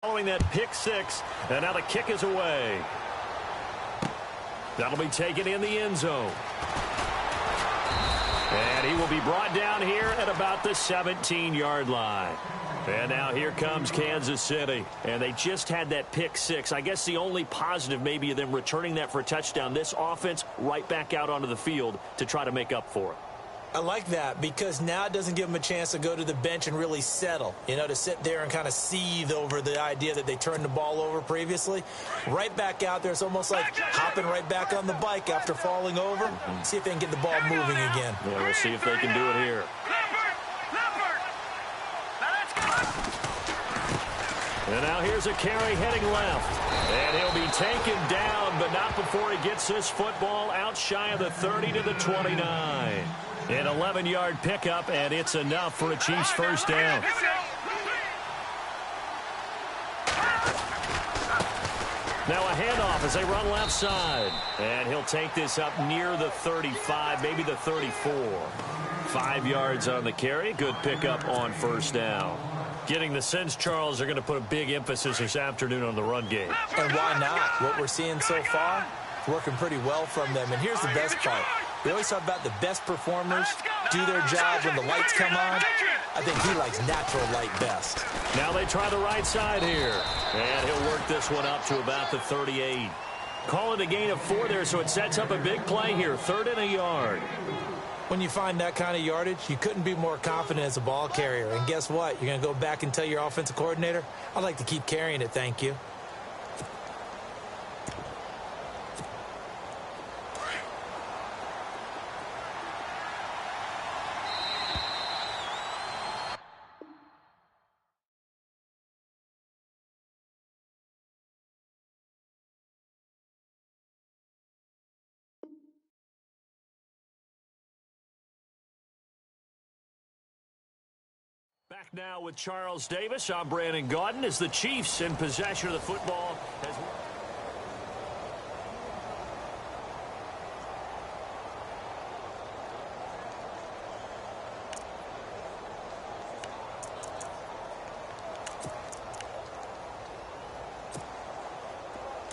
Following that pick six, and now the kick is away. That'll be taken in the end zone. And he will be brought down here at about the 17-yard line. And now here comes Kansas City. And they just had that pick six. I guess the only positive maybe of them returning that for a touchdown. This offense right back out onto the field to try to make up for it. I like that because now it doesn't give them a chance to go to the bench and really settle, to sit there and kind of seethe over the idea that they turned the ball over previously. Right back out there, it's almost like hopping right back on the bike after falling over. See if they can get the ball moving again. Yeah, we'll see if they can do it here. And now here's a carry heading left. And he'll be taken down, but not before he gets this football out shy of the 30 to the 29. An 11-yard pickup, and it's enough for a Chiefs first down. Now a handoff as they run left side. And he'll take this up near the 35, maybe the 34. 5 yards on the carry. Good pickup on first down. Getting the sense, Charles, they're going to put a big emphasis this afternoon on the run game. And why not? What we're seeing so far, working pretty well from them. And here's the best part. We always talk about the best performers do their job when the lights come on. I think he likes natural light best. Now they try the right side here. And he'll work this one up to about the 38. Call it a gain of 4 there, so it sets up a big play here. 3rd and a yard. When you find that kind of yardage, you couldn't be more confident as a ball carrier. And guess what? You're going to go back and tell your offensive coordinator, I'd like to keep carrying it, thank you. Back now with Charles Davis. I'm Brandon Gaudin as the Chiefs in possession of the football.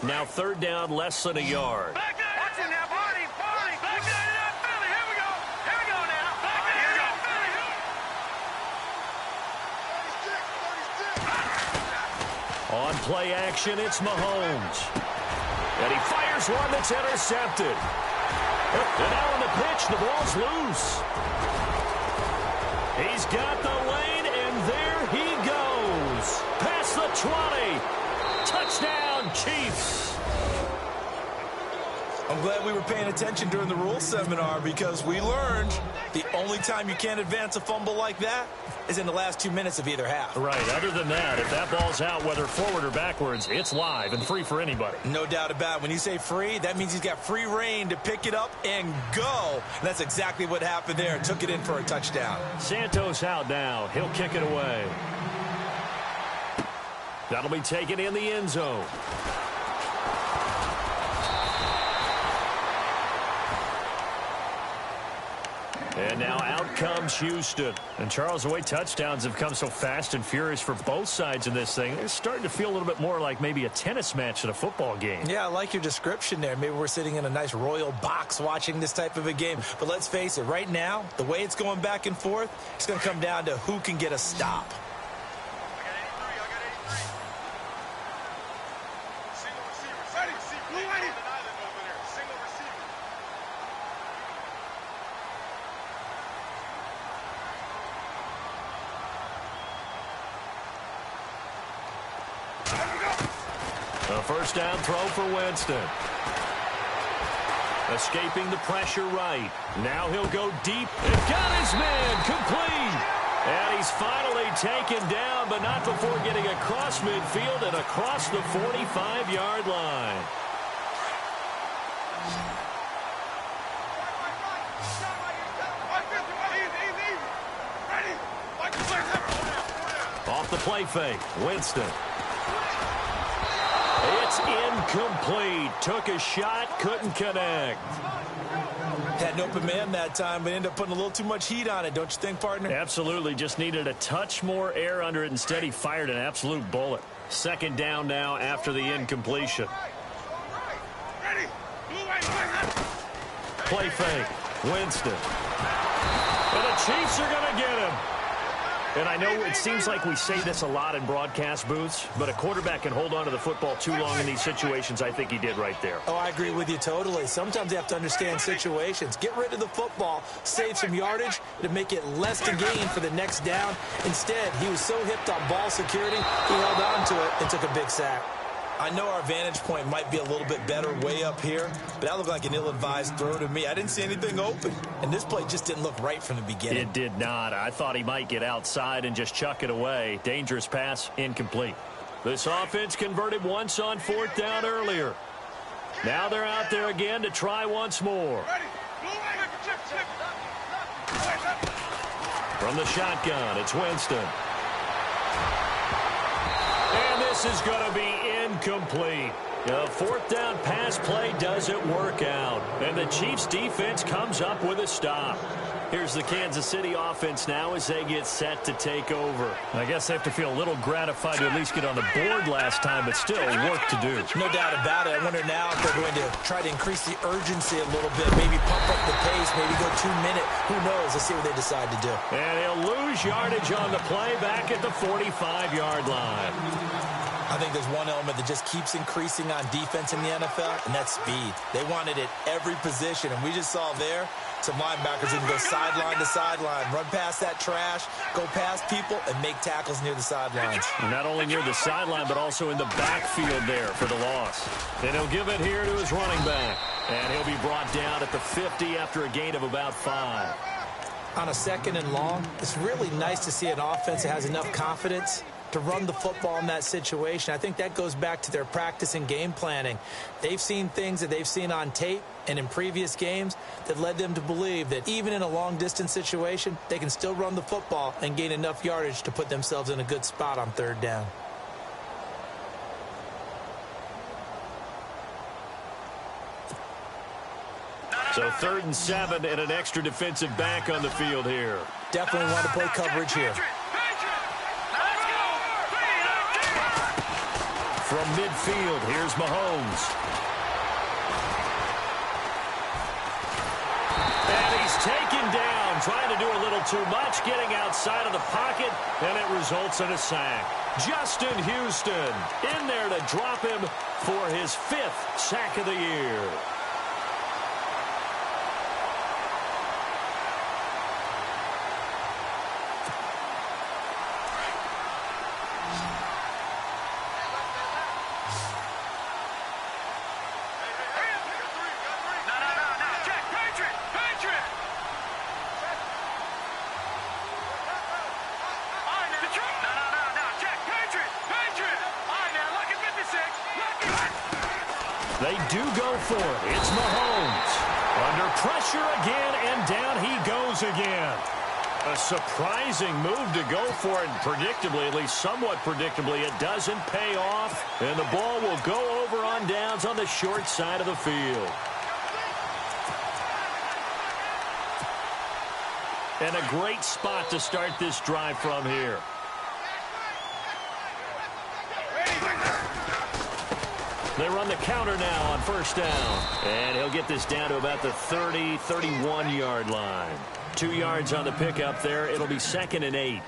Now 3rd down, less than a yard. On play action, it's Mahomes. And he fires one that's intercepted. And now on the pitch, the ball's loose. He's got the lane, and there he goes. Past the 20. Touchdown, Chiefs. I'm glad we were paying attention during the rules seminar because we learned the only time you can't advance a fumble like that is in the last 2 minutes of either half. Right. Other than that, if that ball's out, whether forward or backwards, it's live and free for anybody. No doubt about it. When you say free, that means he's got free reign to pick it up and go. And that's exactly what happened there. Took it in for a touchdown. Santos out now. He'll kick it away. That'll be taken in the end zone. And now out comes Houston. And Charles, the way touchdowns have come so fast and furious for both sides in this thing, it's starting to feel a little bit more like maybe a tennis match than a football game. Yeah, I like your description there. Maybe we're sitting in a nice royal box watching this type of a game. But let's face it, right now, the way it's going back and forth, it's going to come down to who can get a stop. A first down throw for Winston. Escaping the pressure right. Now he'll go deep. And got his man complete. And he's finally taken down, but not before getting across midfield and across the 45-yard line. Off the play fake, Winston. It's incomplete. Took a shot, couldn't connect. Had an open man that time, but ended up putting a little too much heat on it, don't you think, partner? Absolutely. Just needed a touch more air under it. Instead, he fired an absolute bullet. Second down now after the incompletion. Play fake. Winston. And the Chiefs are going to get him. And I know it seems like we say this a lot in broadcast booths, but a quarterback can hold on to the football too long in these situations. I think he did right there. Oh, I agree with you totally. Sometimes you have to understand situations. Get rid of the football, save some yardage to make it less to gain for the next down. Instead, he was so hipped on ball security, he held on to it and took a big sack. I know our vantage point might be a little bit better way up here, but that looked like an ill-advised throw to me. I didn't see anything open, and this play just didn't look right from the beginning. It did not. I thought he might get outside and just chuck it away. Dangerous pass, incomplete. This offense converted once on fourth down earlier. Now they're out there again to try once more. From the shotgun, it's Winston. And this is going to be incomplete. The fourth down pass play doesn't work out. And the Chiefs defense comes up with a stop. Here's the Kansas City offense now as they get set to take over. I guess they have to feel a little gratified to at least get on the board last time, but still work to do. No doubt about it. I wonder now if they're going to try to increase the urgency a little bit, maybe pump up the pace, maybe go 2 minute. Who knows? Let's see what they decide to do. And he'll lose yardage on the play back at the 45-yard line. I think there's one element that just keeps increasing on defense in the NFL, and that's speed. They want it at every position, and we just saw there some linebackers who can go sideline to sideline, run past that trash, go past people, and make tackles near the sidelines. Not only near the sideline, but also in the backfield there for the loss. And he'll give it here to his running back. And he'll be brought down at the 50 after a gain of about 5. On a second and long, it's really nice to see an offense that has enough confidence to run the football in that situation. I think that goes back to their practice and game planning. They've seen things that they've seen on tape and in previous games that led them to believe that even in a long-distance situation, they can still run the football and gain enough yardage to put themselves in a good spot on third down. So 3rd and 7 and an extra defensive back on the field here. Definitely want to play coverage here. From midfield, here's Mahomes. And he's taken down, trying to do a little too much, getting outside of the pocket, and it results in a sack. Justin Houston in there to drop him for his 5th sack of the year. They do go for it. It's Mahomes. Under pressure again, and down he goes again. A surprising move to go for it, and predictably, at least somewhat predictably, it doesn't pay off, and the ball will go over on downs on the short side of the field. And a great spot to start this drive from here. They run the counter now on first down. And he'll get this down to about the 30, 31-yard line. 2 yards on the pickup there. It'll be 2nd and 8.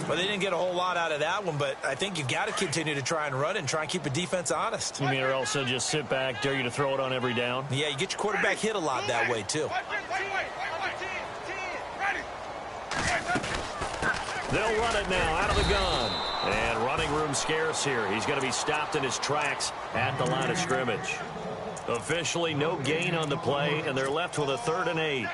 Well, they didn't get a whole lot out of that one, but I think you got to continue to try and run and try and keep the defense honest. You mean or also just sit back, dare you to throw it on every down? Yeah, you get your quarterback hit a lot that way, too. They'll run it now out of the gun. And running room scarce here. He's going to be stopped in his tracks at the line of scrimmage. Officially no gain on the play, and they're left with a 3rd and 8.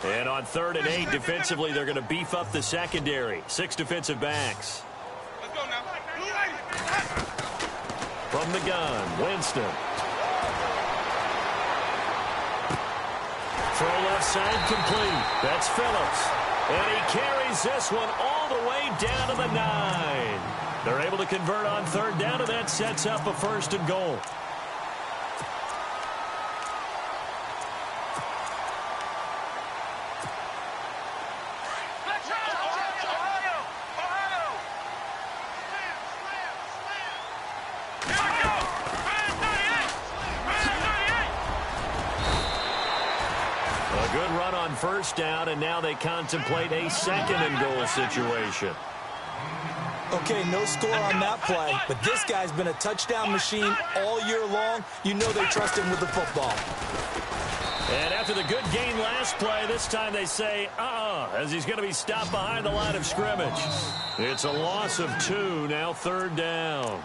And on 3rd and 8, defensively, they're going to beef up the secondary. 6 defensive backs. Let's go now. From the gun, Winston. Throw left side complete. That's Phillips. And he carries this one all all the way down to the 9. They're able to convert on third down, and that sets up a first and goal. Good run on first down, and now they contemplate a second and goal situation. Okay, no score on that play, but this guy's been a touchdown machine all year long. You know they trust him with the football. And after the good gain last play, this time they say, as he's going to be stopped behind the line of scrimmage. It's a loss of 2, now third down.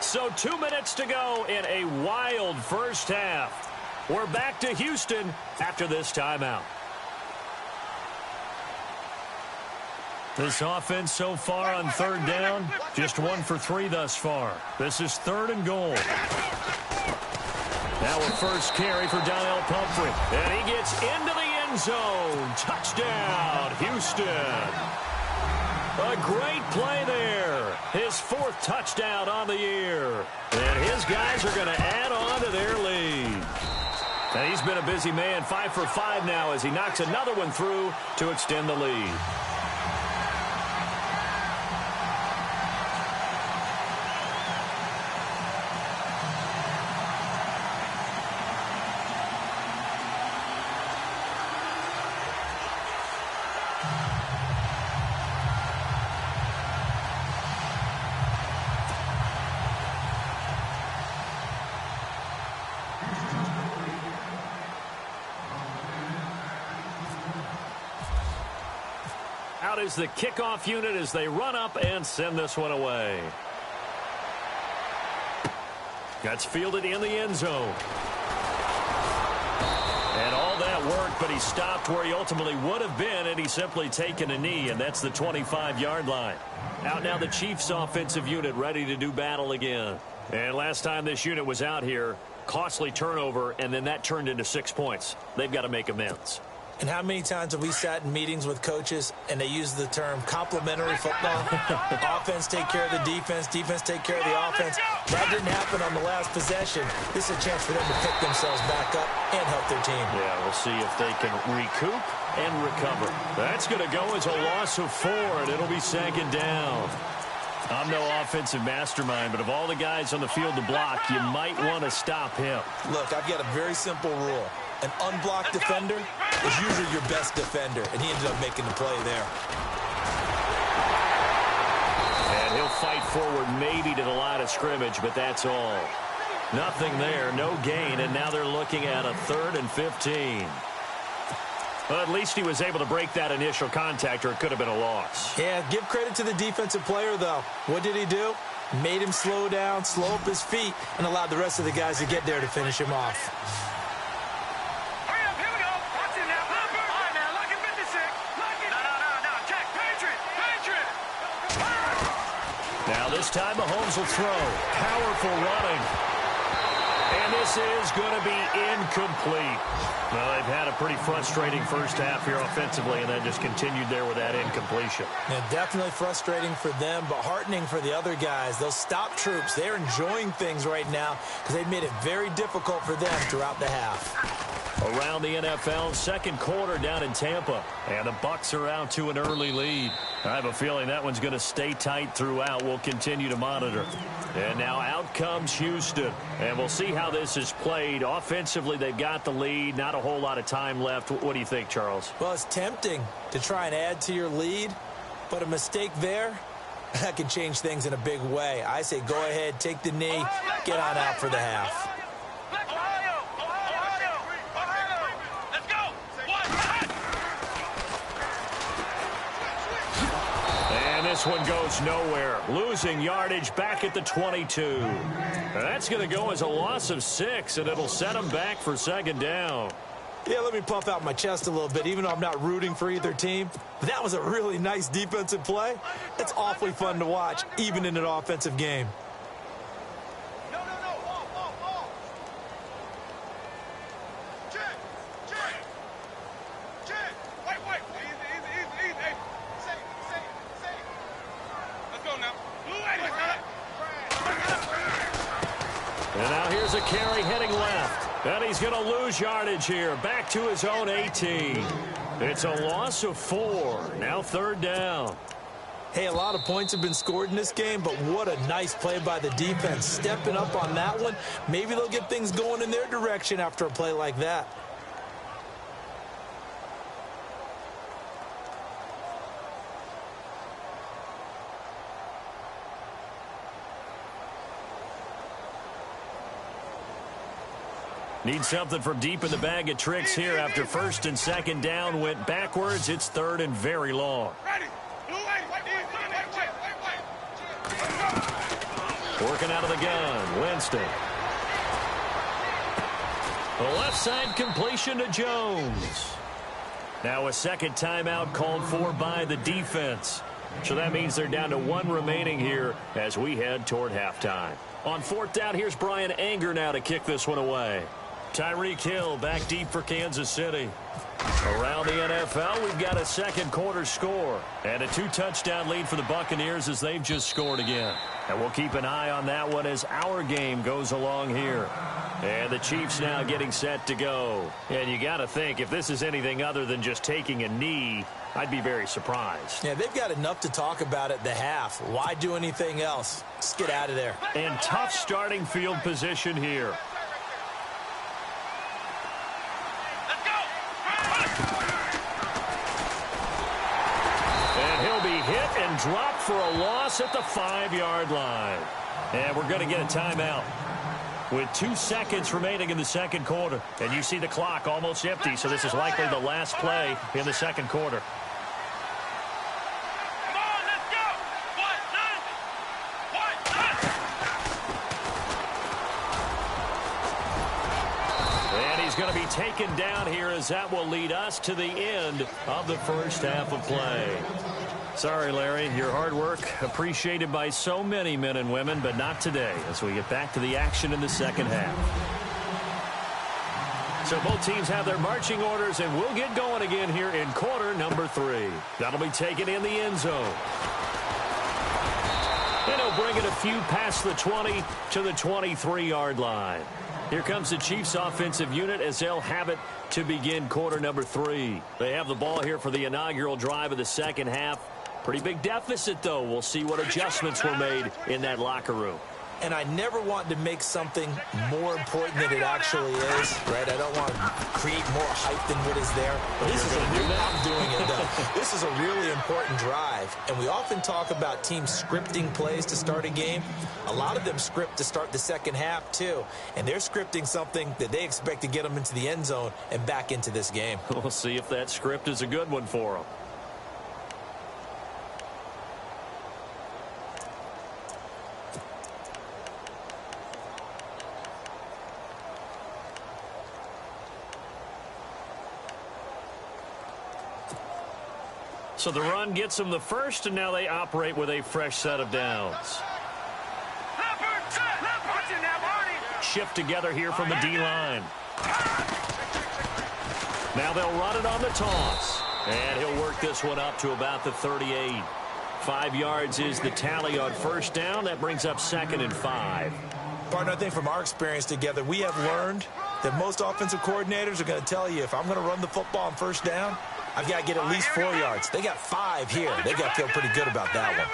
So 2 minutes to go in a wild first half. We're back to Houston after this timeout. This offense so far on third down, just 1 for 3 thus far. This is third and goal. Now a first carry for Donnell Pumphrey. And he gets into the end zone. Touchdown, Houston. A great play there. His 4th touchdown on the year. And his guys are going to add on to their lead. And he's been a busy man, 5 for 5 now as he knocks another one through to extend the lead. Out is the kickoff unit as they run up and send this one away. That's fielded in the end zone. And all that work, but he stopped where he ultimately would have been, and he's simply taken a knee, and that's the 25-yard line. Out now the Chiefs offensive unit ready to do battle again. And last time this unit was out here, costly turnover, and then that turned into 6 points. They've got to make amends. And how many times have we sat in meetings with coaches and they use the term complementary football? Offense take care of the defense, defense take care of the offense. That didn't happen on the last possession. This is a chance for them to pick themselves back up and help their team. Yeah, we'll see if they can recoup and recover. That's going to go as a loss of 4, and it'll be second down. I'm no offensive mastermind, but of all the guys on the field to block, you might want to stop him. Look, I've got a very simple rule. An unblocked defender is usually your best defender, and he ended up making the play there. And he'll fight forward maybe to the line of scrimmage, but that's all. Nothing there, no gain, and now they're looking at a 3rd and 15. Well, at least he was able to break that initial contact, or it could have been a loss. Yeah, give credit to the defensive player, though. What did he do? Made him slow down, slow up his feet, and allowed the rest of the guys to get there to finish him off. Now this time Mahomes will throw. Powerful running. And this is going to be incomplete. Well, they've had a pretty frustrating first half here offensively, and then just continued there with that incompletion. Yeah, definitely frustrating for them, but heartening for the other guys. Those stop troops, they're enjoying things right now because they've made it very difficult for them throughout the half. Around the NFL, second quarter down in Tampa, and the Bucs are out to an early lead. I have a feeling that one's going to stay tight throughout. We'll continue to monitor. And now out comes Houston, and we'll see how this is played. Offensively, they've got the lead. Not a whole lot of time left. What do you think, Charles? Well, it's tempting to try and add to your lead, but a mistake there, that can change things in a big way. I say go ahead, take the knee, get on out for the half. This one goes nowhere. Losing yardage back at the 22. That's going to go as a loss of 6, and it'll set them back for second down. Yeah, let me puff out my chest a little bit, even though I'm not rooting for either team. But that was a really nice defensive play. It's awfully fun to watch, even in an offensive game. And now here's a carry heading left. And he's going to lose yardage here. Back to his own 18. It's a loss of 4. Now third down. Hey, a lot of points have been scored in this game, but what a nice play by the defense. Stepping up on that one. Maybe they'll get things going in their direction after a play like that. Need something from deep in the bag of tricks here after first and second down went backwards. It's third and very long. Working out of the gun, Winston. The left side completion to Jones. Now a second timeout called for by the defense. So that means they're down to 1 remaining here as we head toward halftime. On fourth down, here's Brian Anger now to kick this one away. Tyreek Hill back deep for Kansas City. Around the NFL, we've got a second quarter score. And a 2-touchdown lead for the Buccaneers as they've just scored again. And we'll keep an eye on that one as our game goes along here. And the Chiefs now getting set to go. And you got to think, if this is anything other than just taking a knee, I'd be very surprised. Yeah, they've got enough to talk about at the half. Why do anything else? Just get out of there. And tough starting field position here. Hit and dropped for a loss at the 5-yard line. And we're going to get a timeout with 2 seconds remaining in the second quarter. And you see the clock almost empty, so this is likely the last play in the second quarter. Come on, let's go! And he's going to be taken down here as that will lead us to the end of the first half of play. Sorry, Larry, your hard work appreciated by so many men and women, but not today as we get back to the action in the second half. So both teams have their marching orders, and we'll get going again here in quarter number 3. That'll be taken in the end zone. And he'll bring it a few past the 20 to the 23-yard line. Here comes the Chiefs offensive unit as they'll have it to begin quarter number 3. They have the ball here for the inaugural drive of the second half. Pretty big deficit, though. We'll see what adjustments were made in that locker room. And I never want to make something more important than it actually is, right? I don't want to create more hype than what is there. But this is I'm doing it, though. This is a really important drive. And we often talk about teams scripting plays to start a game. A lot of them script to start the second half, too. And they're scripting something that they expect to get them into the end zone and back into this game. We'll see if that script is a good one for them. So the run gets them the first, and now they operate with a fresh set of downs. Shift together here from the D-line. Now they'll run it on the toss. And he'll work this one up to about the 38. 5 yards is the tally on first down. That brings up 2nd and 5. Partner, I think from our experience together, we have learned that most offensive coordinators are going to tell you, if I'm going to run the football on first down, I've got to get at least 4 yards. They got 5 here. They got to feel pretty good about that one.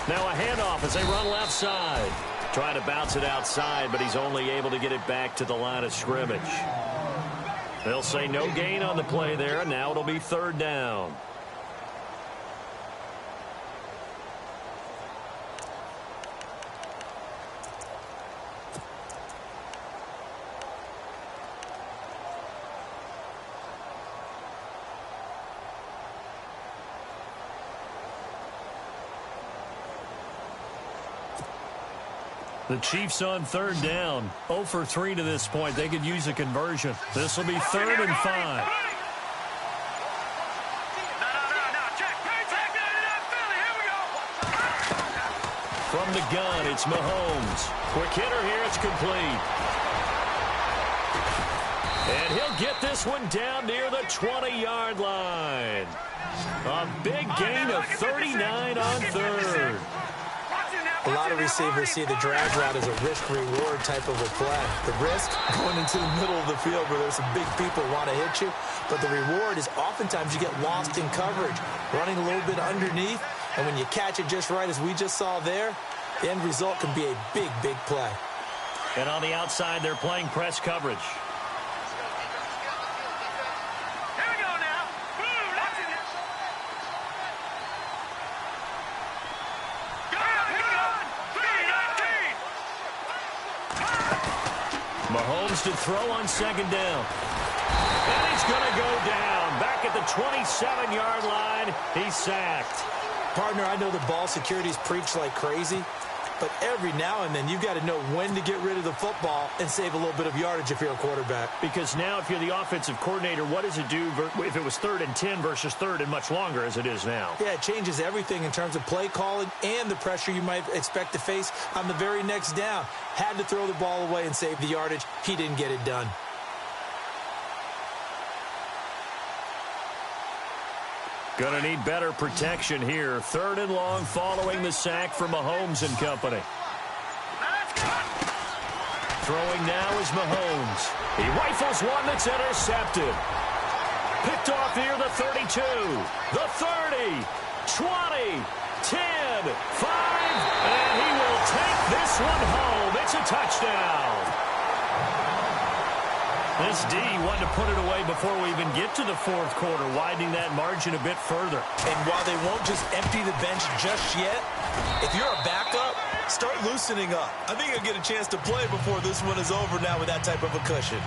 Now a handoff as they run left side. Trying to bounce it outside, but he's only able to get it back to the line of scrimmage. They'll say no gain on the play there, and now it'll be third down. The Chiefs on third down. 0 for 3 to this point. They could use a conversion. This will be 3rd and 5. From the gun, it's Mahomes. Quick hitter here. It's complete. And he'll get this one down near the 20-yard line. A big gain of 39 on third. A lot of receivers see the drag route as a risk-reward type of a play. The risk, going into the middle of the field where there's some big people want to hit you. But the reward is oftentimes you get lost in coverage, running a little bit underneath. And when you catch it just right, as we just saw there, the end result can be a big, big play. And on the outside, they're playing press coverage. Mahomes to throw on second down. And he's going to go down. Back at the 27-yard line, he's sacked. Partner, I know the ball security's preached like crazy, but every now and then you've got to know when to get rid of the football and save a little bit of yardage if you're a quarterback. Because now if you're the offensive coordinator, what does it do if it was 3rd and 10 versus 3rd and much longer as it is now? Yeah, it changes everything in terms of play calling and the pressure you might expect to face on the very next down. Had to throw the ball away and save the yardage. He didn't get it done. Going to need better protection here. 3rd and long following the sack from Mahomes and company. Throwing now is Mahomes. He rifles one that's intercepted. Picked off near the 32, the 30, 20, 10, 5, and he will take this one home. It's a touchdown. This D wanted to put it away before we even get to the 4th quarter, widening that margin a bit further. And while they won't just empty the bench just yet, if you're a backup, start loosening up. I think you'll get a chance to play before this one is over now with that type of a cushion.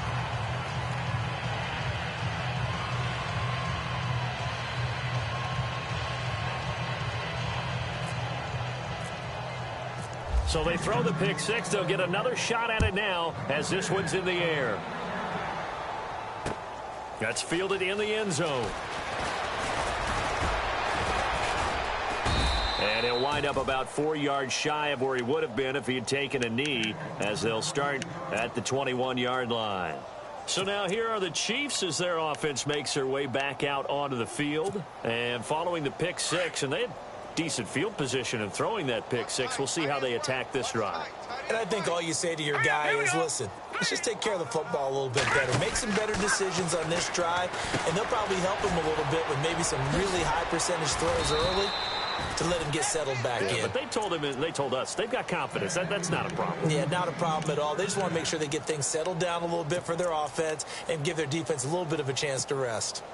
So they throw the pick six. They'll get another shot at it now as this one's in the air. That's fielded in the end zone. And he'll wind up about 4 yards shy of where he would have been if he had taken a knee, as they'll start at the 21-yard line. So now here are the Chiefs as their offense makes their way back out onto the field. And following the pick six, and they had decent field position in throwing that pick six. We'll see how they attack this drive. And I think all you say to your guy is, listen, let's just take care of the football a little bit better. Make some better decisions on this drive, and they'll probably help him a little bit with maybe some really high percentage throws early to let him get settled back in. But they told us they've got confidence. That's not a problem. Yeah, not a problem at all. They just want to make sure they get things settled down a little bit for their offense and give their defense a little bit of a chance to rest.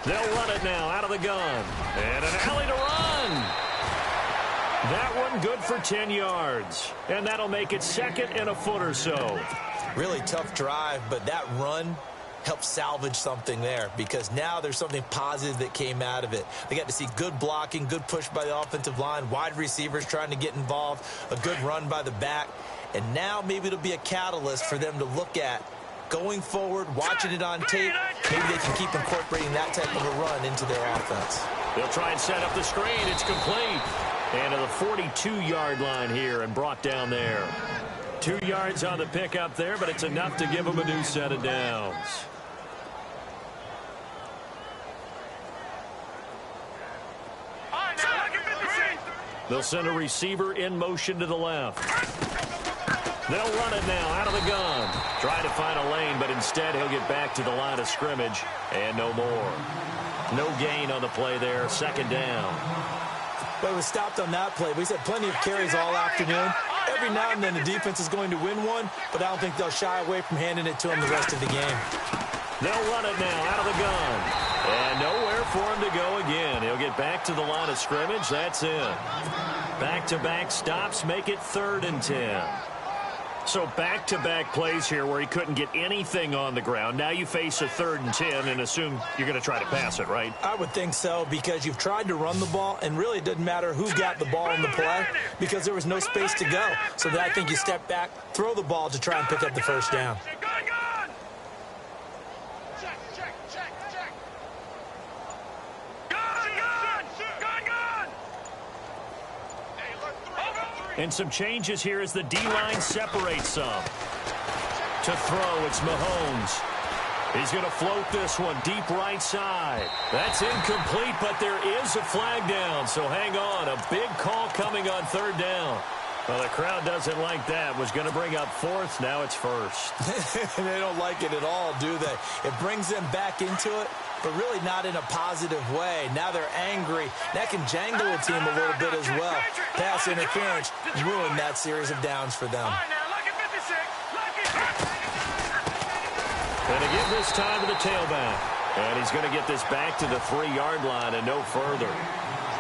They'll run it now out of the gun. And an alley to run. That one good for 10 yards. And that'll make it 2nd and a foot or so. Really tough drive, but that run helped salvage something there because now there's something positive that came out of it. They got to see good blocking, good push by the offensive line, wide receivers trying to get involved, a good run by the back. And now maybe it'll be a catalyst for them to look at going forward, watching it on tape. Maybe they can keep incorporating that type of a run into their offense. They'll try and set up the screen. It's complete. And to the 42-yard line here and brought down there. 2 yards on the pickup there, but it's enough to give them a new set of downs. They'll send a receiver in motion to the left. They'll run it now out of the gun. Try to find a lane, but instead he'll get back to the line of scrimmage and no more. No gain on the play there. 2nd down. But it was stopped on that play. We've had plenty of carries all afternoon. Every now and then the defense is going to win one, but I don't think they'll shy away from handing it to him the rest of the game. They'll run it now out of the gun. And nowhere for him to go again. He'll get back to the line of scrimmage. That's it. Back-to-back stops make it 3rd and 10. So back-to-back plays here where he couldn't get anything on the ground. Now you face a 3rd and 10 and assume you're going to try to pass it, right? I would think so because you've tried to run the ball, and really it doesn't matter who got the ball in the play because there was no space to go. So then I think you step back, throw the ball to try and pick up the 1st down. And some changes here as the D-line separates some. To throw, it's Mahomes. He's going to float this one deep right side. That's incomplete, but there is a flag down, so hang on. A big call coming on third down. Well, the crowd doesn't like that. Was going to bring up fourth. Now it's first. They don't like it at all, do they? It brings them back into it, but really not in a positive way. Now they're angry. That can jangle a team a little bit as well. Pass interference ruined that series of downs for them. And to give this time to the tailback. And he's going to get this back to the 3-yard line and no further.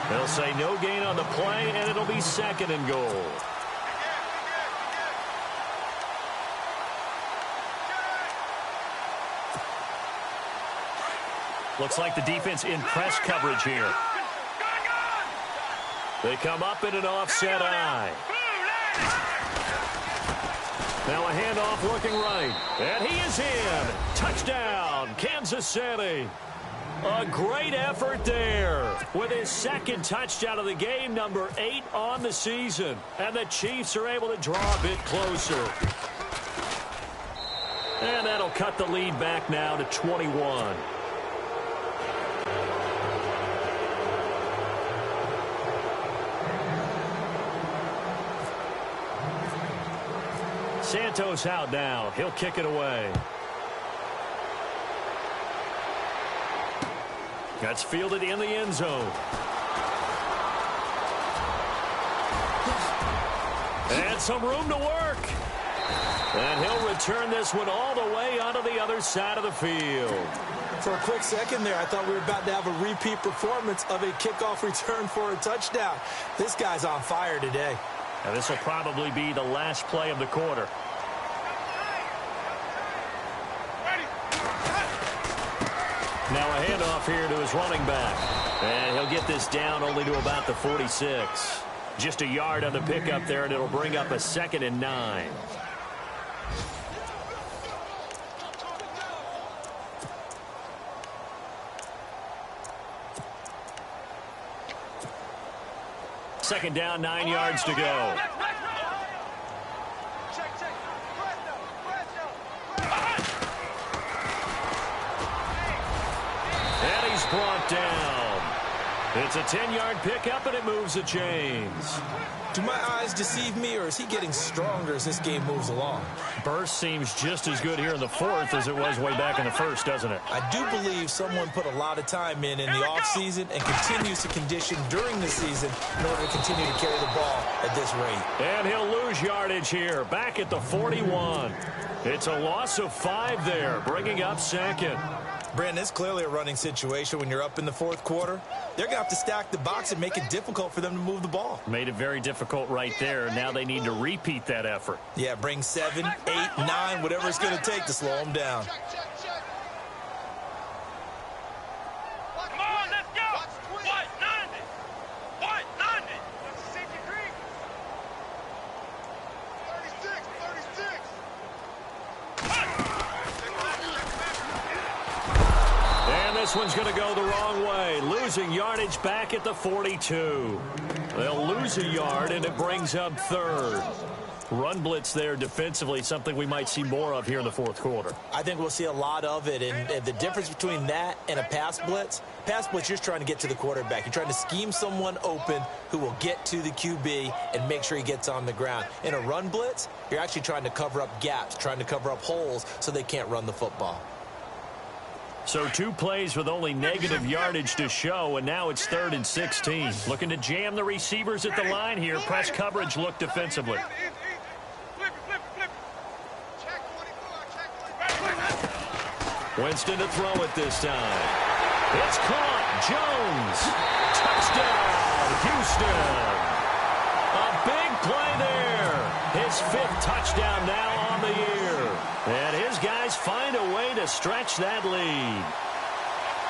They'll say no gain on the play, and it'll be second and goal. Looks like the defense in press coverage here. They come up in an offset eye. Now a handoff looking right. And he is in. Touchdown, Kansas City. A great effort there with his second touchdown of the game, number 8 on the season. And the Chiefs are able to draw a bit closer. And that'll cut the lead back now to 21. Santos out now. He'll kick it away. That's fielded in the end zone. And some room to work. And he'll return this one all the way onto the other side of the field. For a quick second there, I thought we were about to have a repeat performance of a kickoff return for a touchdown. This guy's on fire today. And this will probably be the last play of the quarter. Now a handoff here to his running back. And he'll get this down only to about the 46. Just a yard on the pickup there, and it'll bring up a 2nd and 9. Second down, 9 yards to go. And he's brought down. It's a 10-yard pickup, and it moves the chains. Do my eyes deceive me, or is he getting stronger as this game moves along? Burst seems just as good here in the fourth as it was way back in the first, doesn't it? I do believe someone put a lot of time in the offseason and continues to condition during the season in order to continue to carry the ball at this rate. And he'll lose yardage here, back at the 41. It's a loss of 5 there, bringing up second. Brandon, it's clearly a running situation when you're up in the fourth quarter. They're going to have to stack the box and make it difficult for them to move the ball. Made it very difficult right there. Now they need to repeat that effort. Yeah, bring 7, 8, 9, whatever it's going to take to slow them down. Come on, let's go. White 90. White 90. 36. And this one's going to go the wrong way. Losing yardage back at the 42. They'll lose a yard, and it brings up third. Run blitz there defensively, something we might see more of here in the fourth quarter. I think we'll see a lot of it, and the difference between that and a pass blitz, you're just trying to get to the quarterback. You're trying to scheme someone open who will get to the QB and make sure he gets on the ground. In a run blitz, you're actually trying to cover up gaps, trying to cover up holes so they can't run the football. So 2 plays with only negative yardage to show, and now it's 3rd and 16. Looking to jam the receivers at the line here. Press coverage look defensively. Winston to throw it this time. It's caught. Jones. Touchdown, Houston. A big play there. His 5th touchdown now on the year. And his guys find a way to stretch that lead.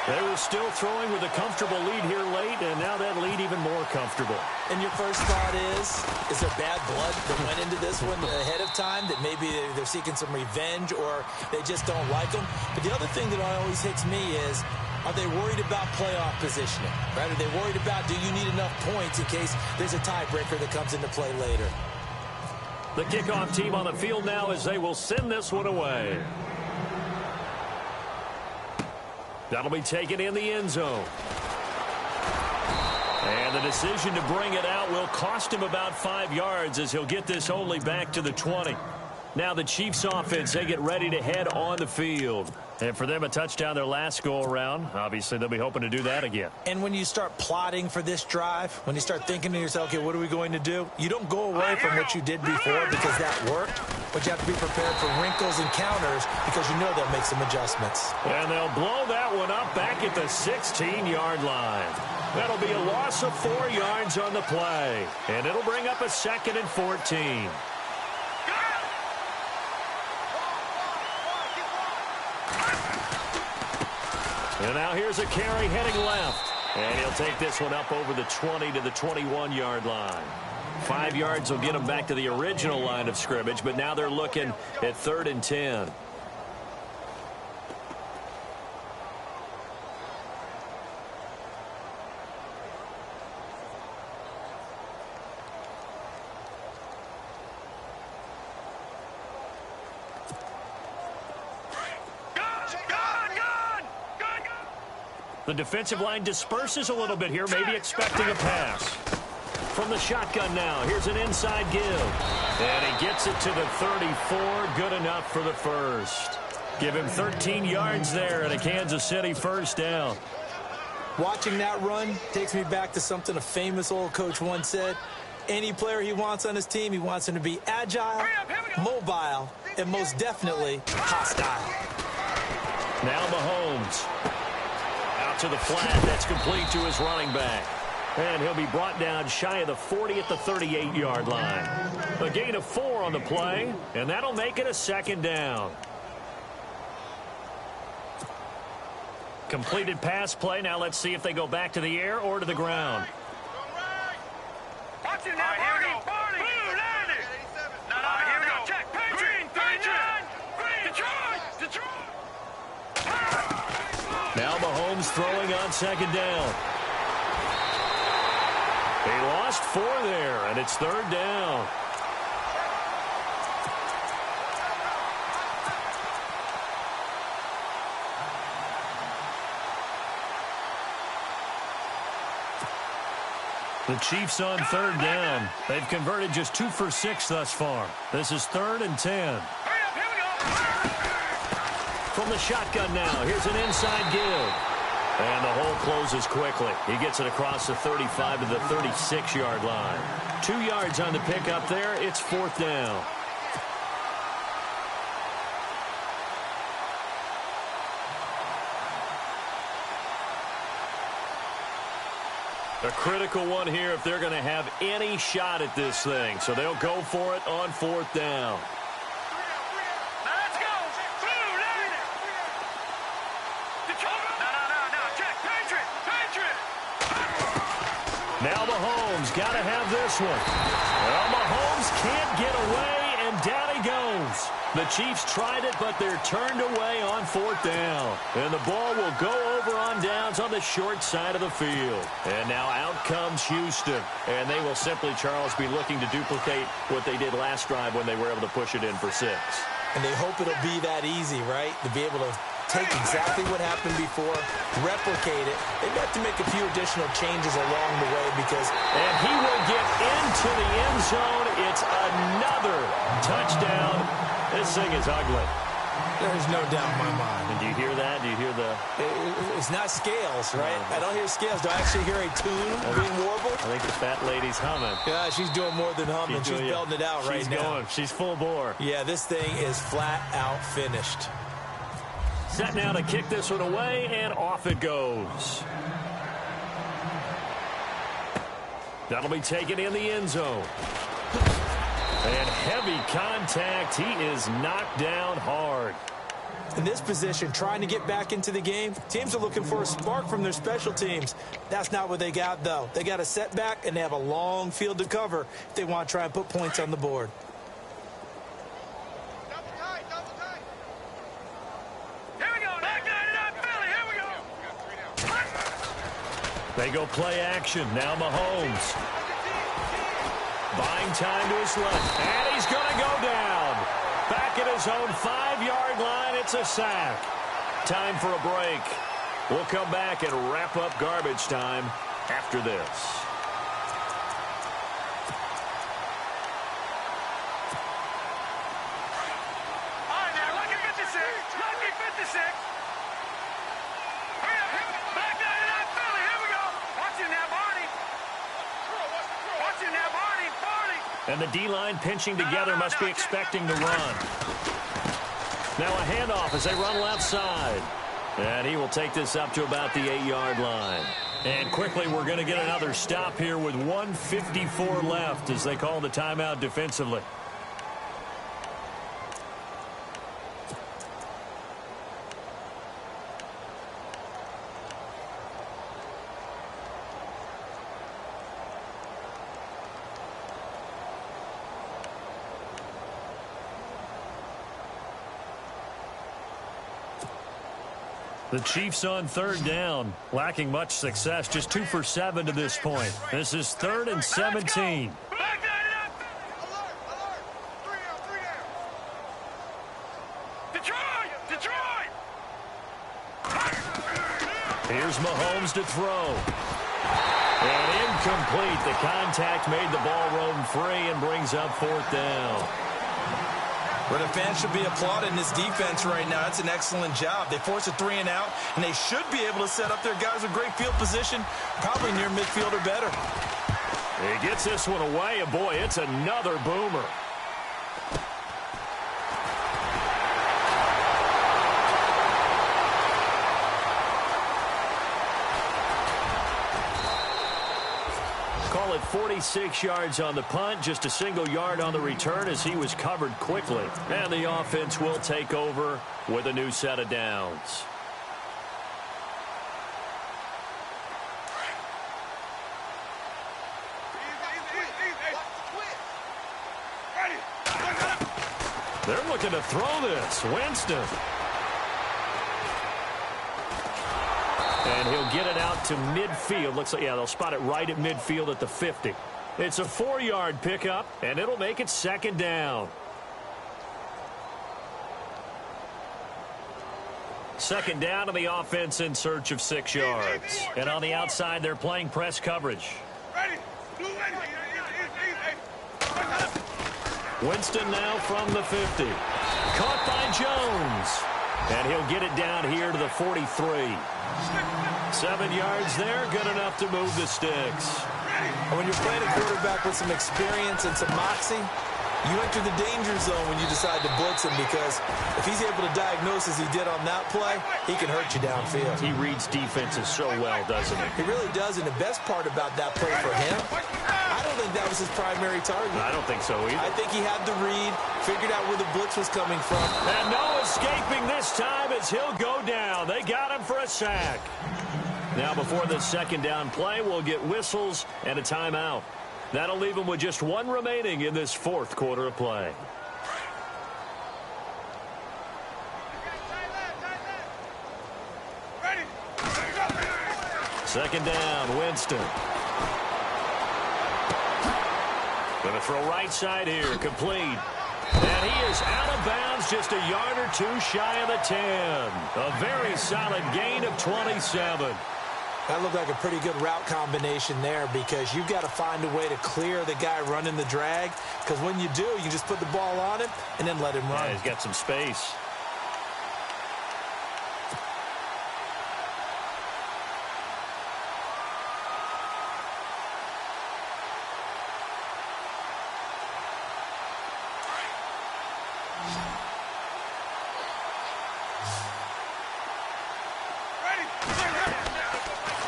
They were still throwing with a comfortable lead here late, and now that lead even more comfortable. And your first thought is there bad blood that went into this one ahead of time, that maybe they're seeking some revenge or they just don't like them? But the other thing that always hits me is Are they worried about playoff positioning? Right? Are they worried about, do you need enough points in case there's a tiebreaker that comes into play later? The kickoff team on the field now as they will send this one away. That'll be taken in the end zone. And the decision to bring it out will cost him about 5 yards as he'll get this only back to the 20. Now the Chiefs offense, they get ready to head on the field. And for them, a touchdown their last go-around. Obviously, they'll be hoping to do that again. And when you start plotting for this drive, when you start thinking to yourself, okay, what are we going to do? You don't go away from what you did before because that worked. But you have to be prepared for wrinkles and counters because you know they'll make some adjustments. And they'll blow that one up back at the 16-yard line. That'll be a loss of 4 yards on the play. And it'll bring up a 2nd and 14. And now here's a carry heading left. And he'll take this one up over the 20 to the 21-yard line. 5 yards will get them back to the original line of scrimmage, but now they're looking at 3rd and 10. The defensive line disperses a little bit here, maybe expecting a pass. From the shotgun now, here's an inside give. And he gets it to the 34, good enough for the first. Give him 13 yards there and a Kansas City first down. Watching that run takes me back to something a famous old coach once said. Any player he wants on his team, he wants him to be agile, mobile, and most definitely hostile. Now Mahomes. To the flat, that's complete to his running back. And he'll be brought down shy of the 40 at the 38-yard line. A gain of 4 on the play, and that'll make it a 2nd down. Completed pass play. Now let's see if they go back to the air or to the ground. Watch it now, Barney. Blue, landed. Here we go. Check. Green, 39. Detroit. Now Mahomes throwing on 2nd down. He lost 4 there, and it's 3rd down. The Chiefs on 3rd down. They've converted just 2 for 6 thus far. This is 3rd and 10. From the shotgun now, here's an inside give. And the hole closes quickly. He gets it across the 35 to the 36-yard line. 2 yards on the pickup there. It's 4th down. A critical one here if they're going to have any shot at this thing. So they'll go for it on 4th down. Now Mahomes got to have this one. Well, Mahomes can't get away, and down he goes. The Chiefs tried it, but they're turned away on 4th down. And the ball will go over on downs on the short side of the field. And now out comes Houston. And they will simply, Charles, be looking to duplicate what they did last drive when they were able to push it in for 6. And they hope it'll be that easy, right? To be able to take exactly what happened before, replicate it. They've got to make a few additional changes along the way because... And he will get into the end zone. It's another touchdown. This thing is ugly. There's no doubt in my mind. And do you hear that? Do you hear the... It's not scales, right? I don't hear scales. Do I actually hear a tune being warbled? I think this fat lady's humming. Yeah, she's doing more than humming. She's belting it out right now. She's going. She's full bore. Yeah, this thing is flat out finished. Set now to kick this one away, and off it goes. That'll be taken in the end zone. And heavy contact. He is knocked down hard. In this position, trying to get back into the game, teams are looking for a spark from their special teams. That's not what they got, though. They got a setback, and they have a long field to cover if they want to try and put points on the board. Double tight. Here we go. Back it up, Philly. Here we go. They go play action. Now Mahomes. Buying time to his left. And he's going to go down. Back at his own 5-yard line. It's a sack. Time for a break. We'll come back and wrap up garbage time after this. And the D-line pinching together, must be expecting to run. Now a handoff as they run left side. And he will take this up to about the 8-yard line. And quickly we're going to get another stop here with 1:54 left as they call the timeout defensively. The Chiefs on third down, lacking much success, just 2 for 7 to this point. This is 3rd and 17. Detroit! Here's Mahomes to throw. And incomplete. The contact made the ball roam free and brings up 4th down. But the fans should be applauding this defense right now. That's an excellent job. They force a 3-and-out, and they should be able to set up their guys with great field position, probably near midfield or better. He gets this one away, and boy, it's another boomer. Call it 46 yards on the punt, just a single yard on the return as he was covered quickly. And the offense will take over with a new set of downs. They're looking to throw this. Winston. And he'll get it out to midfield. Looks like, yeah, they'll spot it right at midfield at the 50. It's a 4-yard pickup, and it'll make it 2nd down. 2nd down, and the offense in search of 6 yards. And on the outside, they're playing press coverage. Winston now from the 50. Caught by Jones. And he'll get it down here to the 43. 7 yards there, good enough to move the sticks. And when you're playing a quarterback with some experience and some moxie, you enter the danger zone when you decide to blitz him, because if he's able to diagnose as he did on that play, he can hurt you downfield. He reads defenses so well, doesn't he? He really does, and the best part about that play for him, I don't think that was his primary target. I don't think so either. I think he had the read, figured out where the blitz was coming from. And no escaping this time as he'll go down. They got him for a sack. Now before the 2nd down play, we'll get whistles and a timeout. That'll leave him with just 1 remaining in this 4th quarter of play. Second down, Winston. Going to throw right side here, complete. And he is out of bounds, just a yard or 2 shy of the 10. A very solid gain of 27. That looked like a pretty good route combination there, because you've got to find a way to clear the guy running the drag, because when you do, you just put the ball on him and then let him run. Yeah, he's got some space.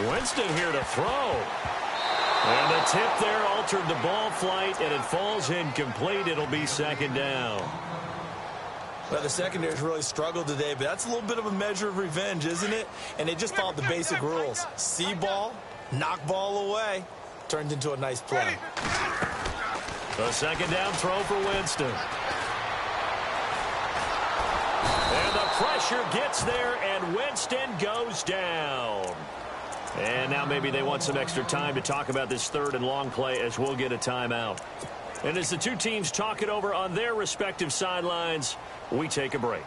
Winston here to throw. And the tip there altered the ball flight, and it falls incomplete. It'll be 2nd down. Well, the secondary's really struggled today, but that's a little bit of a measure of revenge, isn't it? And they just followed the basic rules. See ball, knock ball away. Turned into a nice play. A 2nd down throw for Winston. And the pressure gets there, and Winston goes down. And now maybe they want some extra time to talk about this third and long play as we'll get a timeout. And as the two teams talk it over on their respective sidelines, we take a break.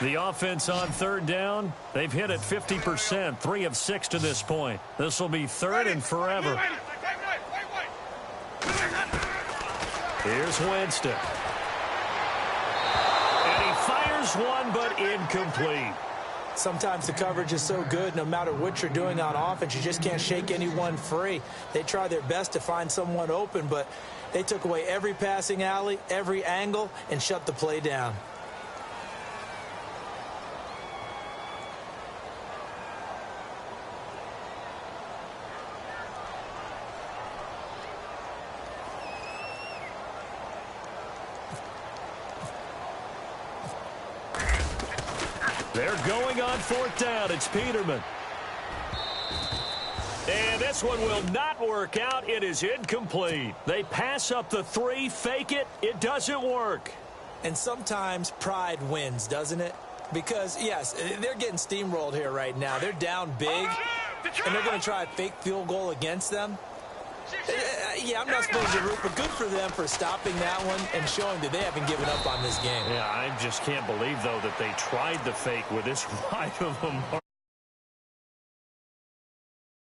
The offense on third down, they've hit it 50%, 3 of 6 to this point. This will be third and forever. Here's Winston. And he fires one, but incomplete. Sometimes the coverage is so good, no matter what you're doing on offense, you just can't shake anyone free. They try their best to find someone open, but they took away every passing alley, every angle, and shut the play down. They're going on fourth down. It's Peterman. And this one will not work out. It is incomplete. They pass up the 3, fake it. It doesn't work. And sometimes pride wins, doesn't it? Because, yes, they're getting steamrolled here right now. They're down big, and they're going to try a fake field goal against them. Yeah, I'm not supposed to root, but good for them for stopping that one and showing that they haven't given up on this game. Yeah, I just can't believe, though, that they tried the fake with this wide of a margin.